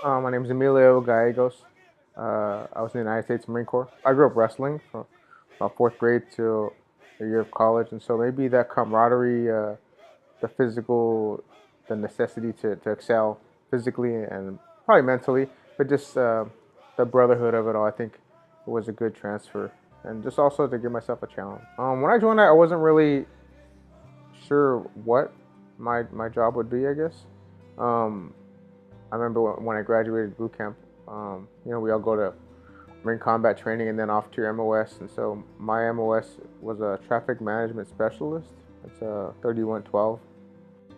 My name is Emilio Gallegos. I was in the United States Marine Corps. I grew up wrestling from about fourth grade till a year of college, and so maybe that camaraderie, the physical, the necessity to excel physically and probably mentally, but just the brotherhood of it all, I think it was a good transfer. And just also to give myself a challenge. When I joined, I wasn't really sure what my job would be, I guess. Um, I remember when I graduated boot camp, we all go to Marine combat training and then off to your MOS. And so my MOS was a traffic management specialist. It's a 3112.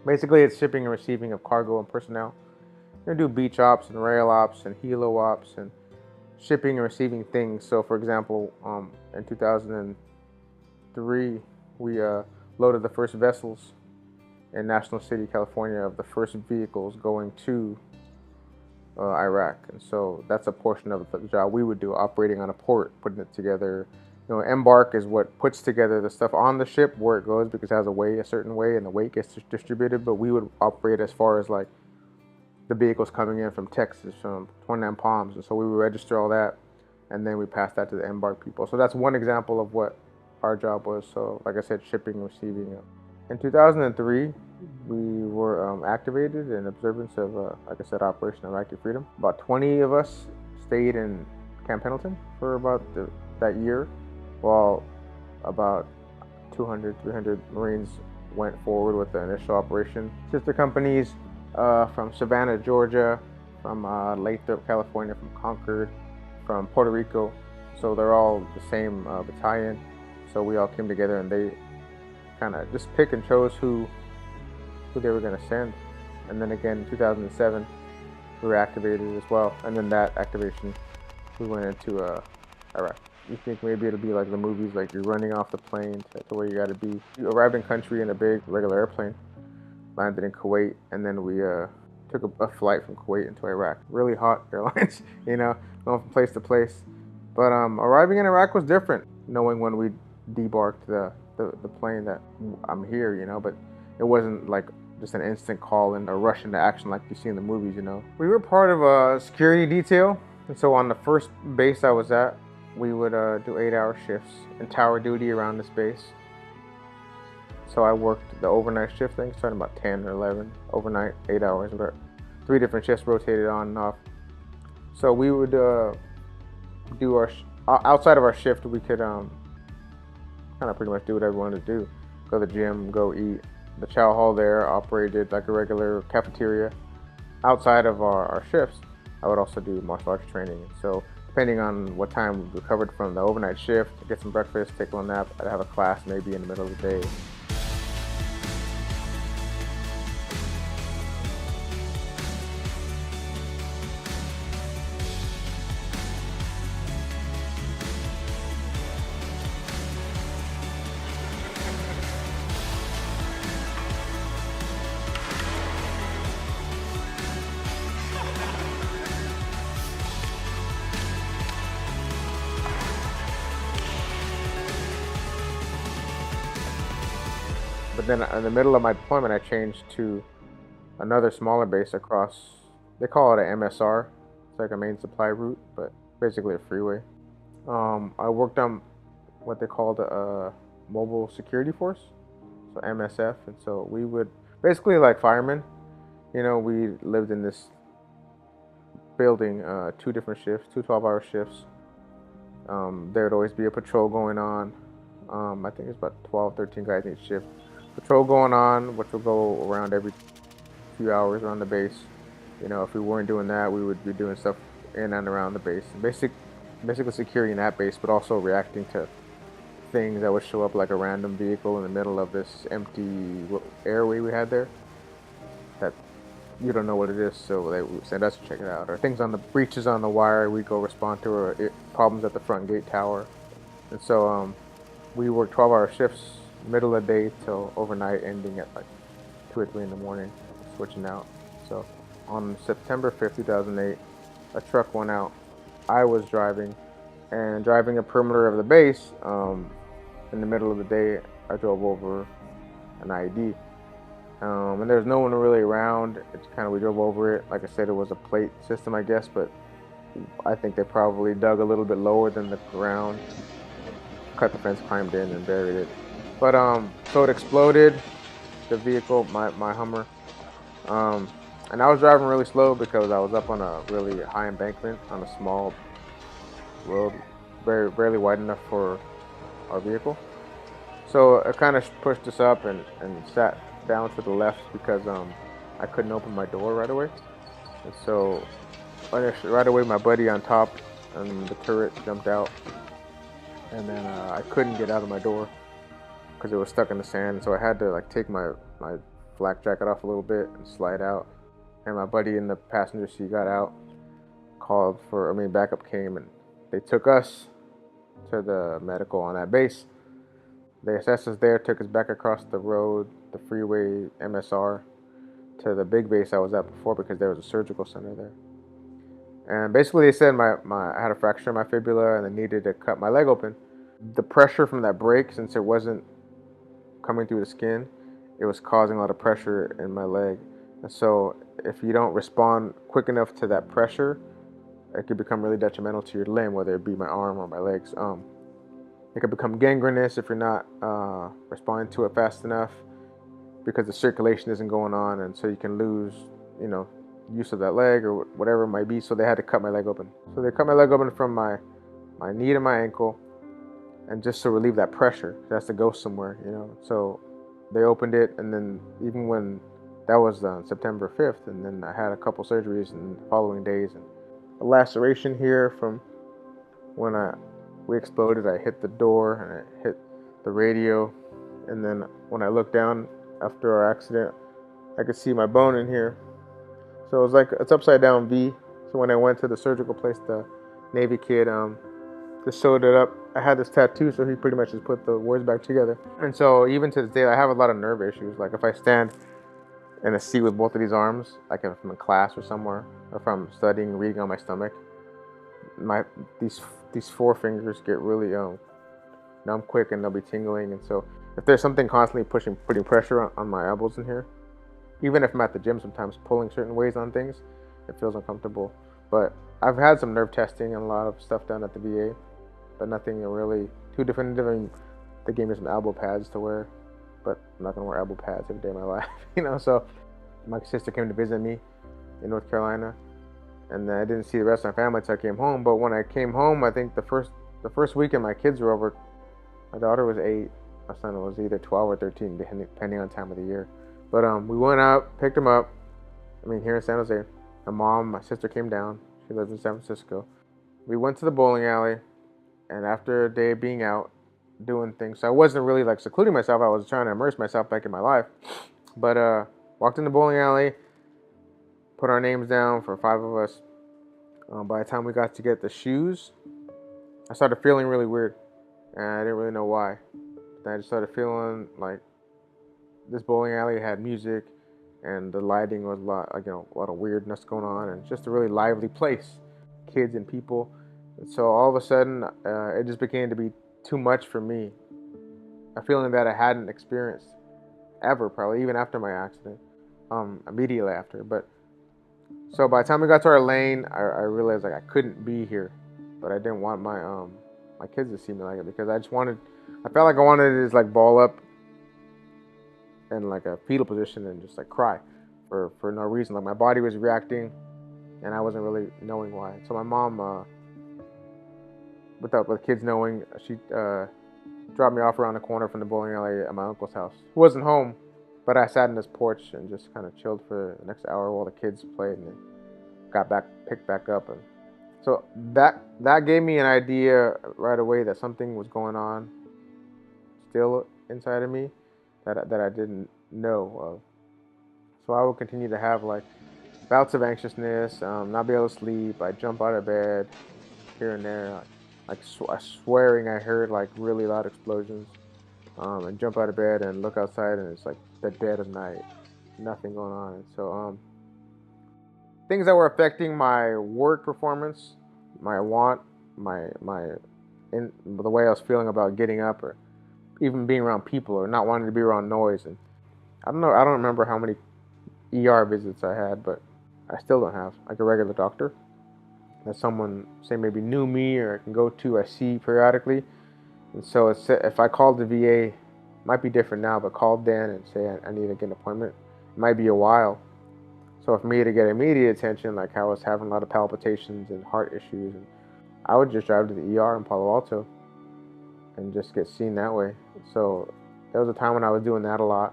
Basically, it's shipping and receiving of cargo and personnel. You do beach ops and rail ops and helo ops and shipping and receiving things. So, for example, in 2003, we loaded the first vessels in National City, California, of the first vehicles going to Iraq. And so that's a portion of the job we would do, operating on a port, putting it together. Embark is what puts together the stuff on the ship where it goes, because it has a certain way, and the weight gets distributed. But we would operate as far as like the vehicles coming in from Texas, from 29 Palms, and so we would register all that, and then we pass that to the Embark people. So that's one example of what our job was. So, like I said, shipping, receiving. In 2003, we were activated in observance of, like I said, Operation Freedom. About 20 of us stayed in Camp Pendleton for about that year, while about 200, 300 Marines went forward with the initial operation. Sister companies from Savannah, Georgia, from Lathrop, California, from Concord, from Puerto Rico. So they're all the same battalion. So we all came together, and they kind of just pick and chose who they were going to send. And then again, in 2007, we were activated as well. And then that activation, we went into Iraq. You think maybe it'll be like the movies, like you're running off the plane to where you got to be. You arrived in country in a big regular airplane, landed in Kuwait, and then we took a flight from Kuwait into Iraq. Really hot airlines, going from place to place. But arriving in Iraq was different, knowing when we debarked the plane that I'm here, but it wasn't like just an instant call and a rush into action like you see in the movies, We were part of a security detail, and so on the first base I was at, we would do 8-hour shifts in tower duty around this base. So I worked the overnight shift thing, starting about 10 or 11 overnight, 8 hours, but 3 different shifts rotated on and off. So we would do our outside of our shift, we could kind of pretty much do whatever we wanted to do. Go to the gym, go eat. The chow hall there operated like a regular cafeteria. Outside of our shifts, I would also do martial arts training. So depending on what time we recovered from the overnight shift, get some breakfast, take a little nap, I'd have a class maybe in the middle of the day. But then in the middle of my deployment, I changed to another smaller base across, they call it an MSR. It's like a main supply route, but basically a freeway. I worked on what they called a mobile security force, so MSF. And so we would basically, like firemen, we lived in this building, 2 different shifts, 2 12-hour shifts. There would always be a patrol going on. I think it's about 12, 13 guys in each shift. Patrol going on, which will go around every few hours around the base. If we weren't doing that, we would be doing stuff in and around the base. Basically securing that base, but also reacting to things that would show up, like a random vehicle in the middle of this empty airway we had there that you don't know what it is, so they would send us to check it out. Or things on the breaches on the wire, we'd go respond to, or problems at the front gate tower. And so we worked 12-hour shifts, middle of the day till overnight, ending at like 2 or 3 in the morning, switching out. So on September 5th, 2008, a truck went out. I was driving a perimeter of the base. In the middle of the day, I drove over an IED. And there was no one really around. It's kind of, we drove over it. Like I said, it was a plate system, I guess, but I think they probably dug a little bit lower than the ground, cut the fence, climbed in, and buried it. But so it exploded, the vehicle, my Hummer. Um, and I was driving really slow because I was up on a really high embankment on a small road, barely wide enough for our vehicle. So it kind of pushed us up and sat down to the left because I couldn't open my door right away. And so right away my buddy on top and the turret jumped out, and then I couldn't get out of my door because it was stuck in the sand. So I had to like take my flak jacket off a little bit and slide out. And my buddy in the passenger seat got out, called for, backup came, and they took us to the medical on that base. They assessed us there, took us back across the road, the freeway, MSR, to the big base I was at before because there was a surgical center there. And basically they said I had a fracture in my fibula and they needed to cut my leg open. The pressure from that break, since it wasn't coming through the skin, it was causing a lot of pressure in my leg. And so if you don't respond quick enough to that pressure, it could become really detrimental to your limb, whether it be my arm or my legs. It could become gangrenous if you're not responding to it fast enough because the circulation isn't going on, and so you can lose, use of that leg or whatever it might be. So they had to cut my leg open. So they cut my leg open from my knee to my ankle, and just to relieve that pressure, it has to go somewhere, So they opened it, and then even when that was September 5th, and then I had a couple surgeries in the following days, and a laceration here from when we exploded. I hit the door and I hit the radio, and then when I looked down after our accident, I could see my bone in here. So it was like it's upside down V. So when I went to the surgical place, the Navy kid just sewed it up. I had this tattoo, so he pretty much just put the words back together. And so even to this day, I have a lot of nerve issues. Like if I stand in a seat with both of these arms, like if I'm in class or somewhere, or if I'm studying, reading on my stomach, these four fingers get really numb quick, and they'll be tingling. And so if there's something constantly putting pressure on my elbows in here, even if I'm at the gym, sometimes pulling certain ways on things, it feels uncomfortable. But I've had some nerve testing and a lot of stuff done at the VA, but nothing really too definitive. They gave me some elbow pads to wear, but I'm not gonna wear elbow pads every day of my life, So my sister came to visit me in North Carolina, and I didn't see the rest of my family until I came home. But when I came home, I think the first weekend my kids were over. My daughter was 8, my son was either 12 or 13, depending on time of the year. But we went out, picked him up. Here in San Jose. My sister came down. She lives in San Francisco. We went to the bowling alley, and after a day of being out, doing things, so I wasn't really like secluding myself. I was trying to immerse myself back in my life. But walked in the bowling alley, put our names down for 5 of us. By the time we got to get the shoes, I started feeling really weird, and I didn't really know why. Then I just started feeling like this bowling alley had music, and the lighting was a lot of weirdness going on, and it's just a really lively place, kids and people. And so all of a sudden, it just began to be too much for me. A feeling that I hadn't experienced ever, probably even after my accident, immediately after. But so by the time we got to our lane, I realized I couldn't be here, but I didn't want my kids to see me like it, because I felt like I wanted to just ball up in a fetal position and just cry for no reason. My body was reacting, and I wasn't really knowing why. So my mom, with kids knowing, she dropped me off around the corner from the bowling alley at my uncle's house, who wasn't home. But I sat in this porch and just kind of chilled for the next hour while the kids played, and then picked back up. And so that gave me an idea right away that something was going on still inside of me that I didn't know of. So I would continue to have bouts of anxiousness, not be able to sleep. I'd jump out of bed here and there, swearing I heard really loud explosions, and jump out of bed and look outside, and it's the dead of night, nothing going on. And so things that were affecting my work performance, my the way I was feeling about getting up, or even being around people, or not wanting to be around noise. And I don't know. I don't remember how many ER visits I had, but I still don't have like a regular doctor that someone say maybe knew me or I can go to. I see periodically, and so it's, if I called the VA, it might be different now, but called then and say I need to get an appointment, it might be a while. So for me to get immediate attention, like I was having a lot of palpitations and heart issues, and I would just drive to the ER in Palo Alto and just get seen that way. So there was a time when I was doing that a lot.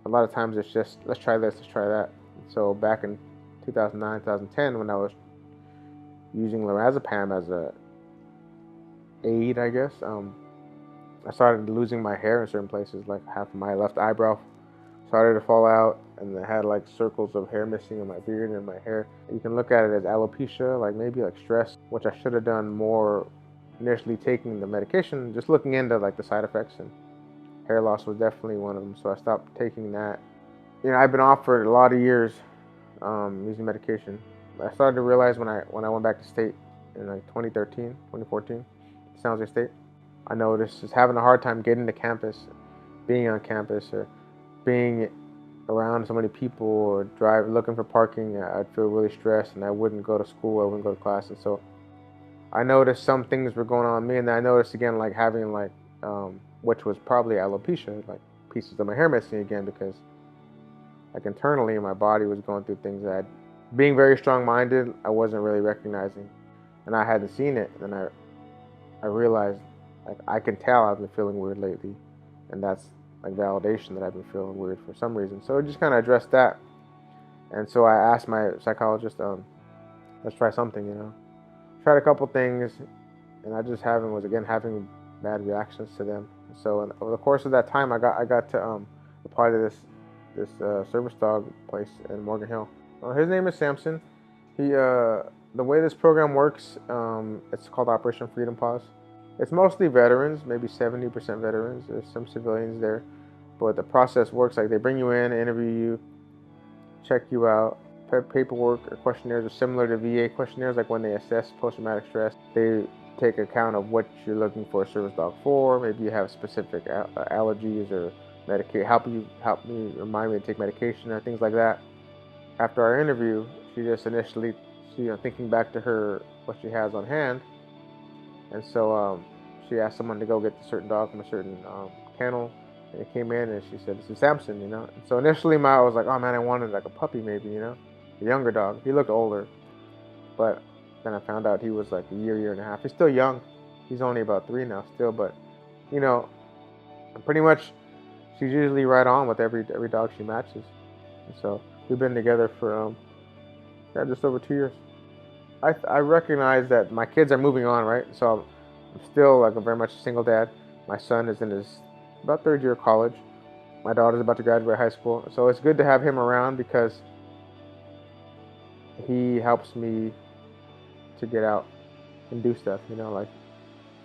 A lot of times it's just, let's try this, let's try that. So back in 2009, 2010, when I was using lorazepam as a aid, I guess, I started losing my hair in certain places, like half of my left eyebrow started to fall out, and I had like circles of hair missing in my beard and my hair. You can look at it as alopecia, like maybe like stress, which I should have done more initially taking the medication, just looking into like the side effects, and hair loss was definitely one of them. So I stopped taking that. You know, I've been off for a lot of years using medication. I started to realize when I went back to state in like 2013, 2014, San Jose State, I noticed just having a hard time getting to campus, being on campus, or being around so many people, or looking for parking. I'd feel really stressed, and I wouldn't go to school, I wouldn't go to class. And so I noticed some things were going on in me, and then I noticed again like having like which was probably alopecia, like pieces of my hair missing again, because like internally my body was going through things that, being very strong-minded, I wasn't really recognizing, and I hadn't seen it. And then I realized, like, I can tell I've been feeling weird lately, and that's like validation that I've been feeling weird for some reason. So I just kind of addressed that, and so I asked my psychologist, let's try something, you know. Tried a couple things, and I just was having bad reactions to them. So over the course of that time, I got to apply to this service dog place in Morgan Hill. His name is Samson. The way this program works, it's called Operation Freedom Paws. It's mostly veterans, maybe 70% veterans. There's some civilians there, but the process works like they bring you in, interview you, check you out. Paperwork or questionnaires are similar to VA questionnaires, like when they assess post-traumatic stress. They take account of what you're looking for a service dog for. Maybe you have specific allergies or help me remind me to take medication or things like that. After our interview, she just initially, thinking back to what she has on hand, and so she asked someone to go get a certain dog from a certain kennel, and it came in, and she said, "This is Samson," you know. And so initially, I was like, "Oh man, I wanted like a puppy, maybe, you know, a younger dog." He looked older, but then I found out he was like a year and a half. He's still young. He's only about 3 now, still, but you know, pretty much, she's usually right on with every dog she matches, and so we've been together for just over 2 years. I recognize that my kids are moving on, right? So I'm still like a very much a single dad. My son is in his about 3rd year of college. My daughter's about to graduate high school. So it's good to have him around because he helps me to get out and do stuff, you know, like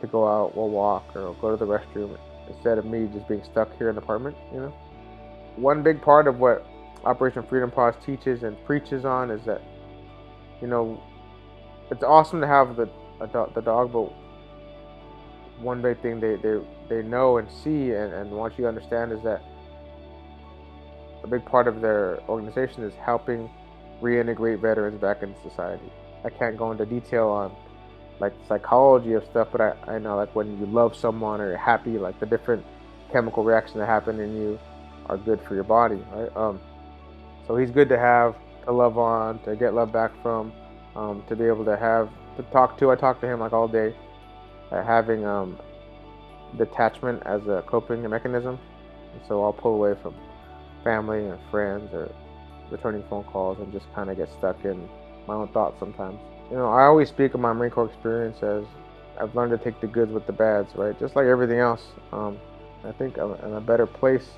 to go out or walk or go to the restroom instead of me just being stuck here in the apartment, you know. One big part of what Operation Freedom Paws teaches and preaches on is that, you know, it's awesome to have the dog, but one big thing they know and see and want you to understand is that a big part of their organization is helping reintegrate veterans back into society. I can't go into detail on like the psychology of stuff, but I know like when you love someone or you're happy, like the different chemical reactions that happen in you are good for your body, right? So he's good to have, to love on, to get love back from, to be able to have, to talk to. I talk to him like all day, having detachment as a coping mechanism. And so I'll pull away from family and friends or returning phone calls and just kind of get stuck in my own thoughts sometimes. You know, I always speak of my Marine Corps experience as I've learned to take the goods with the bads, right? Just like everything else. I think I'm in a better place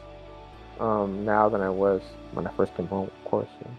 now than I was when I first came home, of course. Yeah.